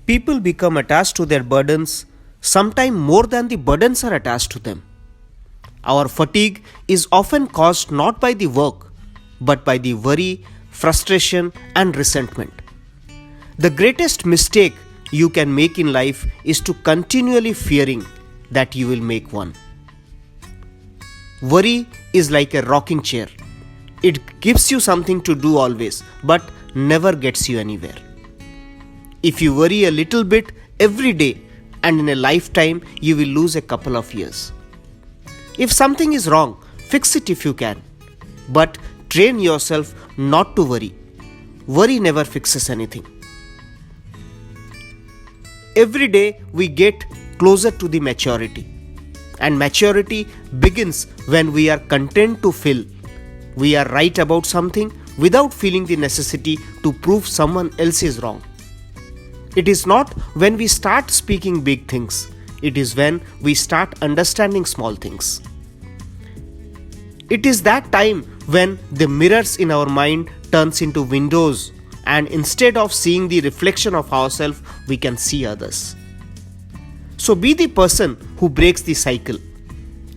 People become attached to their burdens, sometimes more than the burdens are attached to them. Our fatigue is often caused not by the work, but by the worry, frustration, and resentment. The greatest mistake you can make in life is to continually fearing that you will make one. Worry is like a rocking chair. It gives you something to do always, but never gets you anywhere. If you worry a little bit every day, and in a lifetime, you will lose a couple of years. If something is wrong, fix it if you can. But train yourself not to worry. Worry never fixes anything. Every day we get closer to the maturity. And maturity begins when we are content to feel we are right about something without feeling the necessity to prove someone else is wrong. It is not when we start speaking big things. It is when we start understanding small things. It is that time when the mirrors in our mind turns into windows, and instead of seeing the reflection of ourselves, we can see others. So be the person who breaks the cycle.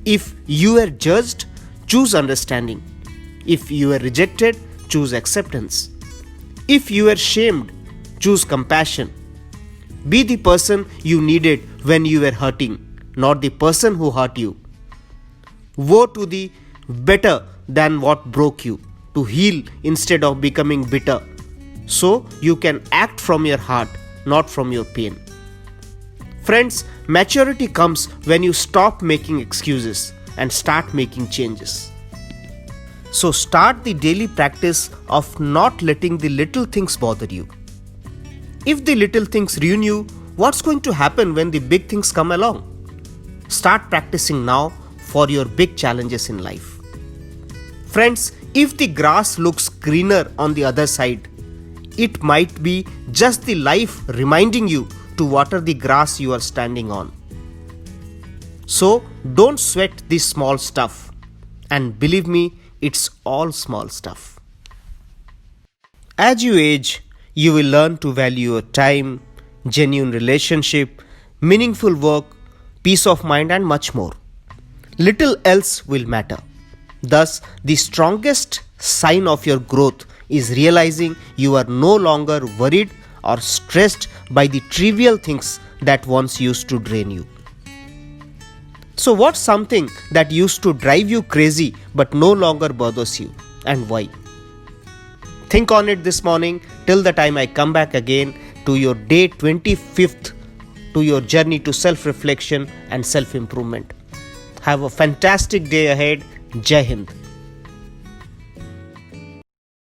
If you are judged, choose understanding. If you are rejected, choose acceptance. If you are shamed, choose compassion. Be the person you needed when you were hurting, not the person who hurt you. Woe to the better than what broke you, to heal instead of becoming bitter. So you can act from your heart, not from your pain. Friends, maturity comes when you stop making excuses and start making changes. So start the daily practice of not letting the little things bother you. If the little things ruin you, what's going to happen when the big things come along? Start practicing now for your big challenges in life. Friends, if the grass looks greener on the other side, it might be just the life reminding you to water the grass you are standing on. So don't sweat this small stuff. And believe me, it's all small stuff. As you age, you will learn to value your time, genuine relationship, meaningful work, peace of mind, and much more. Little else will matter. Thus, the strongest sign of your growth is realizing you are no longer worried or stressed by the trivial things that once used to drain you. So what's something that used to drive you crazy but no longer bothers you, and why? Think on it this morning till the time I come back again to your day 25th to your journey to self-reflection and self-improvement. Have a fantastic day ahead. Jai Hind.